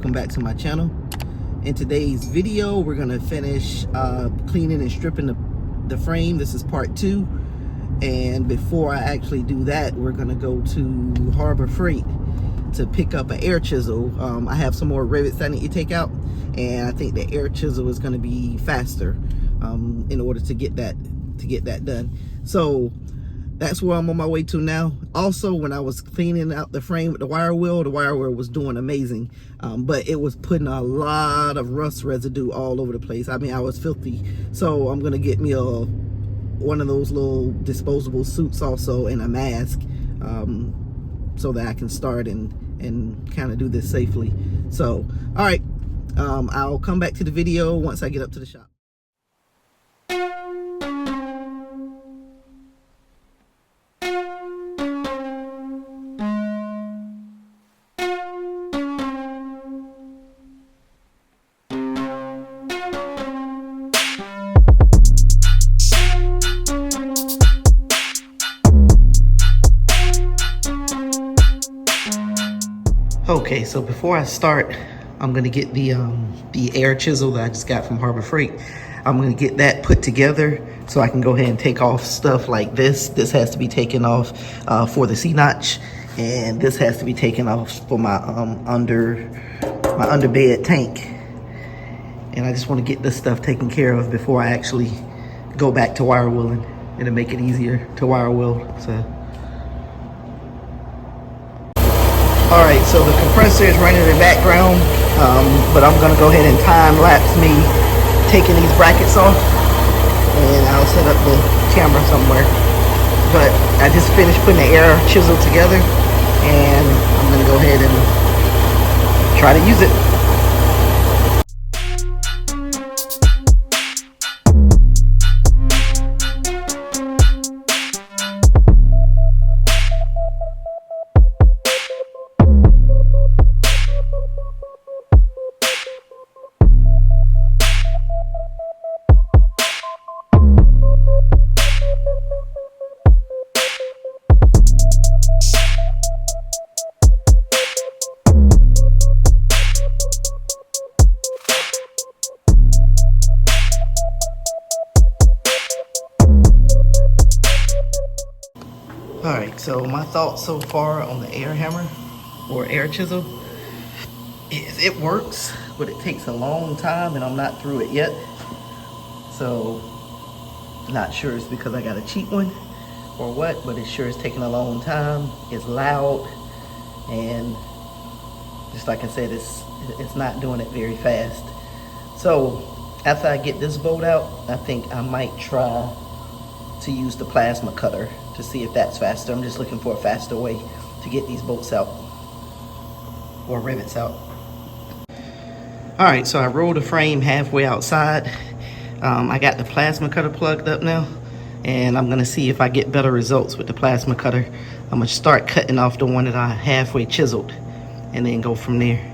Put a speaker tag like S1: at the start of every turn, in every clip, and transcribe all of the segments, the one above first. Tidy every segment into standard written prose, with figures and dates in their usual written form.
S1: welcome back to my channel. In today's video, we're gonna finish cleaning and stripping the frame. This is part 2, and before I actually do that, we're gonna go to Harbor Freight to pick up an air chisel. I have some more rivets I need to take out, and I think the air chisel is gonna be faster in order to get that done. So that's where I'm on my way to now. Also, when I was cleaning out the frame with the wire wheel was doing amazing, but it was putting a lot of rust residue all over the place. I mean, I was filthy. So I'm gonna get me one of those little disposable suits also, and a mask, so that I can start and kind of do this safely. So, all right, I'll come back to the video once I get up to the shop. Okay, so before I start, I'm gonna get the air chisel that I just got from Harbor Freight. I'm gonna get that put together so I can go ahead and take off stuff like this. This has to be taken off for the C-notch, and this has to be taken off for my underbed tank. And I just want to get this stuff taken care of before I actually go back to wire wheeling. It'll make it easier to wire wheel. So. All right, so the compressor is running in the background, but I'm gonna go ahead and time lapse me taking these brackets off, and I'll set up the camera somewhere. But I just finished putting the air chisel together, and I'm gonna go ahead and try to use it. All right, so my thoughts so far on the air hammer or air chisel is it works, but it takes a long time and I'm not through it yet. So not sure it's because I got a cheap one or what, but it sure is taking a long time. It's loud, and just like I said, it's not doing it very fast. So after I get this bolt out, I think I might try to use the plasma cutter to see if that's faster. I'm just looking for a faster way to get these bolts out or rivets out. All right, so I rolled the frame halfway outside. I got the plasma cutter plugged up now, and I'm gonna see if I get better results with the plasma cutter. I'm gonna start cutting off the one that I halfway chiseled and then go from there.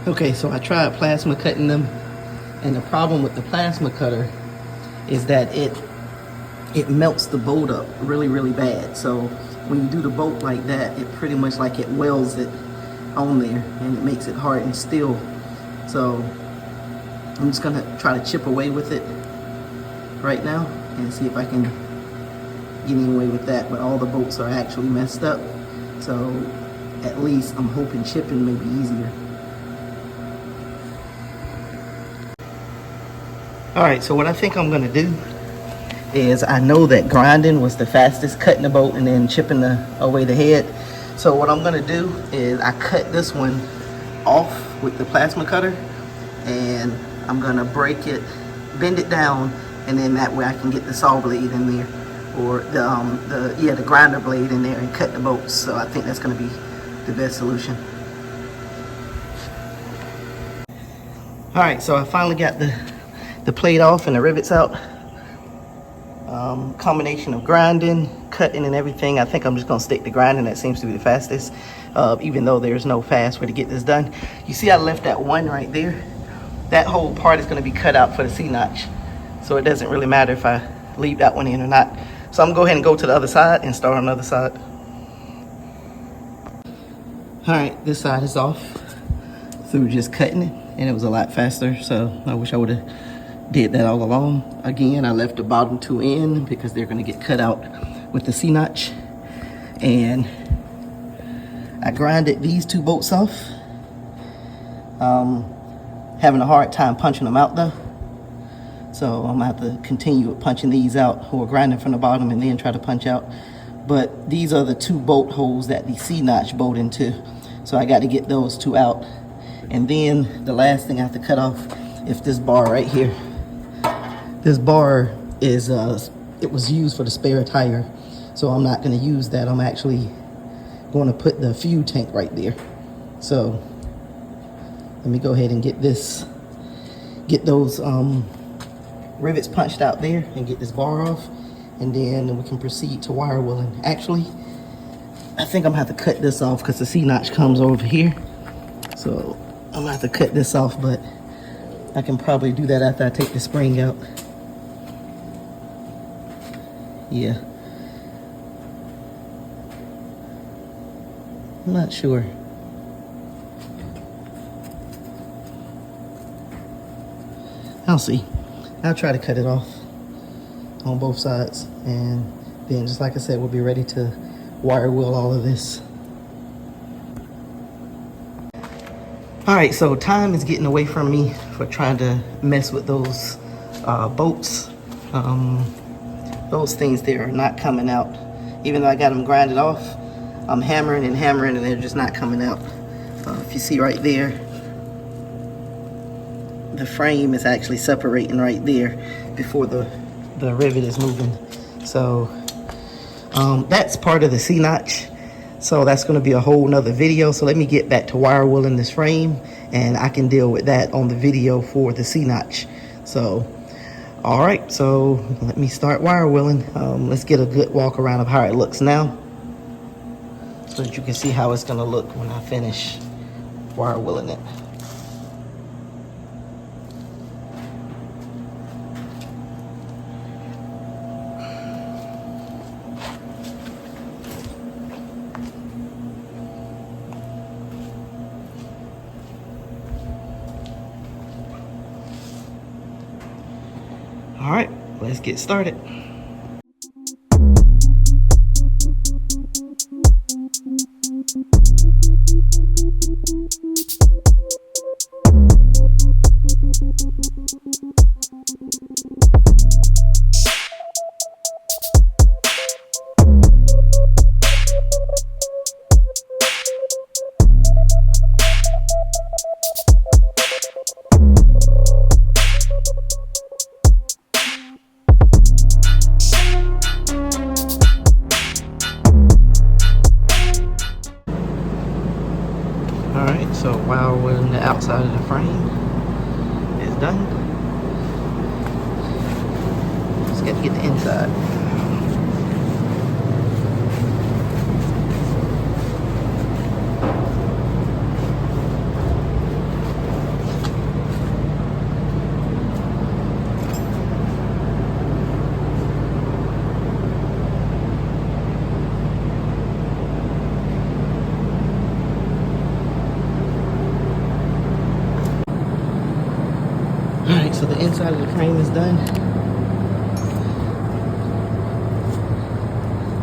S1: Okay, so I tried plasma cutting them, and the problem with the plasma cutter is that it melts the bolt up really bad. So when you do the bolt like that, it pretty much like it welds it on there, and it makes it hard and still. So I'm just gonna try to chip away with it right now and see if I can get any way with that. But all the bolts are actually messed up, so at least I'm hoping chipping may be easier. All right, so what I think I'm gonna do is, I know that grinding was the fastest, cutting the bolt and then chipping away the head. So what I'm gonna do is I cut this one off with the plasma cutter, and I'm gonna break it bend it down, and then that way I can get the saw blade in there, or the grinder blade in there and cut the bolts. So I think that's going to be the best solution. All right, so I finally got the plate off and the rivets out. Combination of grinding, cutting, and everything. I think I'm just gonna stick to grinding. That seems to be the fastest, even though there's no fast way to get this done. You see I left that one right there. That whole part is gonna be cut out for the C-notch. So it doesn't really matter if I leave that one in or not. So I'm gonna go ahead and go to the other side and start on the other side. All right, this side is off through just cutting it, and it was a lot faster. So I wish I would have did that all along. Again, I left the bottom two in because they're going to get cut out with the C-notch. And I grinded these two bolts off. Having a hard time punching them out though. So I'm going to have to continue with punching these out, or grinding from the bottom and then try to punch out. But these are the two bolt holes that the C-notch bolt into. So I got to get those two out. And then the last thing I have to cut off is this bar right here. This bar is, it was used for the spare tire. So I'm not going to use that. I'm actually going to put the fuel tank right there. So let me go ahead and get those rivets punched out there and get this bar off. And then we can proceed to wire wheeling. Actually, I think I'm going to have to cut this off because the C-notch comes over here. So I'm going to have to cut this off, but I can probably do that after I take the spring out. Yeah. I'm not sure. I'll see. I'll try to cut it off on both sides, and then just like I said, we'll be ready to wire wheel all of this. All right, so time is getting away from me for trying to mess with those bolts. Those things there are not coming out. Even though I got them grinded off, I'm hammering and hammering and they're just not coming out. If you see right there, the frame is actually separating right there before the rivet is moving. So that's part of the C-notch. So that's going to be a whole nother video. So let me get back to wire wheeling this frame, and I can deal with that on the video for the C-notch. So all right, so let me start wire wheeling. Let's get a good walk around of how it looks now, so that you can see how it's going to look when I finish wire wheeling it. All right, let's get started. Alright, so while we're on the outside of the frame is done, just got to get the inside. Alright, so the inside of the frame is done.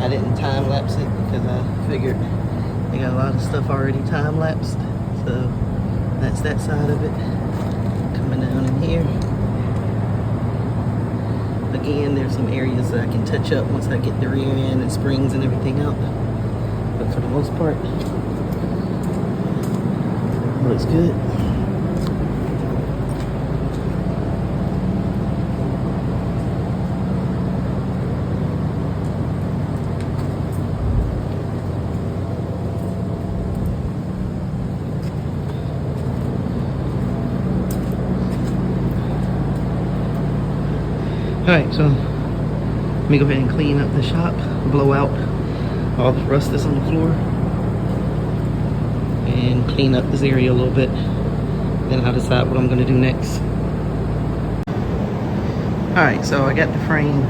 S1: I didn't time lapse it because I figured they got a lot of stuff already time lapsed. So that's that side of it. Coming down in here. Again, there's some areas that I can touch up once I get the rear end and springs and everything out. But for the most part, looks good. Alright, so let me go ahead and clean up the shop, blow out all the rust that's on the floor, and clean up this area a little bit. Then I'll decide what I'm going to do next. Alright, so I got the frame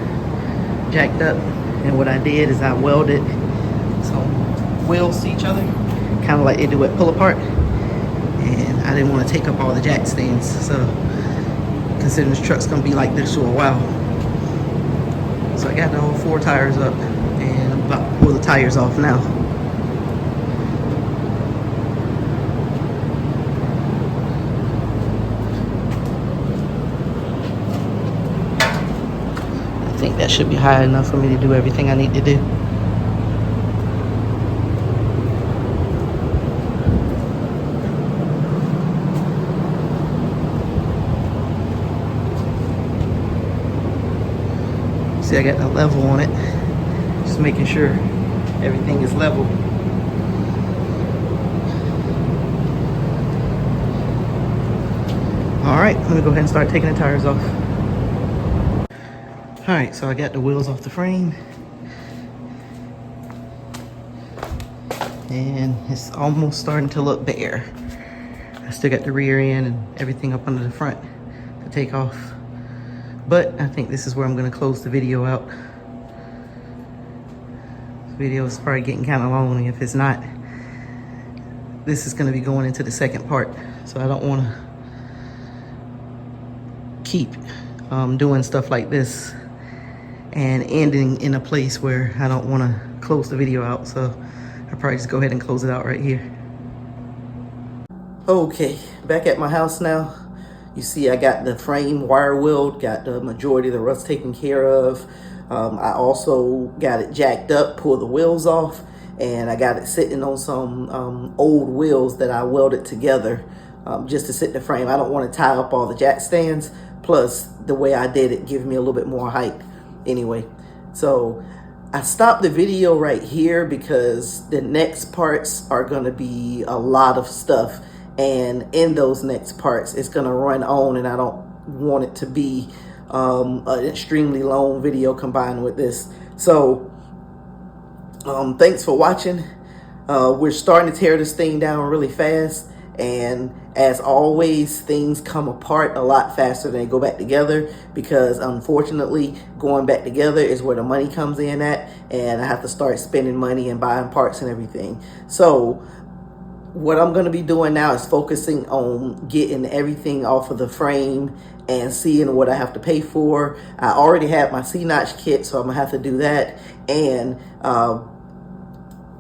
S1: jacked up, and what I did is I welded some wheels to each other, kind of like they do at pull apart. And I didn't want to take up all the jack stands, so considering this truck's going to be like this for a while. So I got the whole 4 tires up, and I'm about to pull the tires off now. I think that should be high enough for me to do everything I need to do. See, I got the level on it. Just making sure everything is level. Alright, let me go ahead and start taking the tires off. Alright, so I got the wheels off the frame. And it's almost starting to look bare. I still got the rear end and everything up under the front to take off. But I think this is where I'm going to close the video out. This video is probably getting kind of long. If it's not, this is going to be going into the second part. So I don't want to keep doing stuff like this and ending in a place where I don't want to close the video out. So I'll probably just go ahead and close it out right here. Okay, back at my house now. You see I got the frame wire wheeled, got the majority of the rust taken care of. I also got it jacked up, pulled the wheels off, and I got it sitting on some old wheels that I welded together just to sit in the frame. I don't want to tie up all the jack stands, plus the way I did it gives me a little bit more height anyway. So I stopped the video right here because the next parts are going to be a lot of stuff. And in those next parts, it's going to run on, and I don't want it to be an extremely long video combined with this. So thanks for watching. We're starting to tear this thing down really fast. And as always, things come apart a lot faster than they go back together, because unfortunately, going back together is where the money comes in at. And I have to start spending money and buying parts and everything. So what I'm going to be doing now is focusing on getting everything off of the frame and seeing what I have to pay for. I already have my C-notch kit, so I'm going to have to do that. And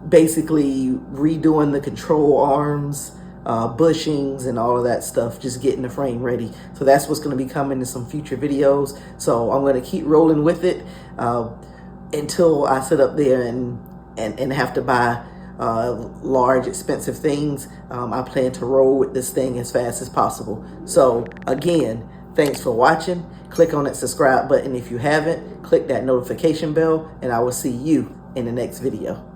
S1: basically redoing the control arms, bushings, and all of that stuff, just getting the frame ready. So that's what's going to be coming in some future videos. So I'm going to keep rolling with it until I sit up there and have to buy large expensive things. I plan to roll with this thing as fast as possible. So again, thanks for watching. Click on that subscribe button if you haven't. Click that notification bell, and I will see you in the next video.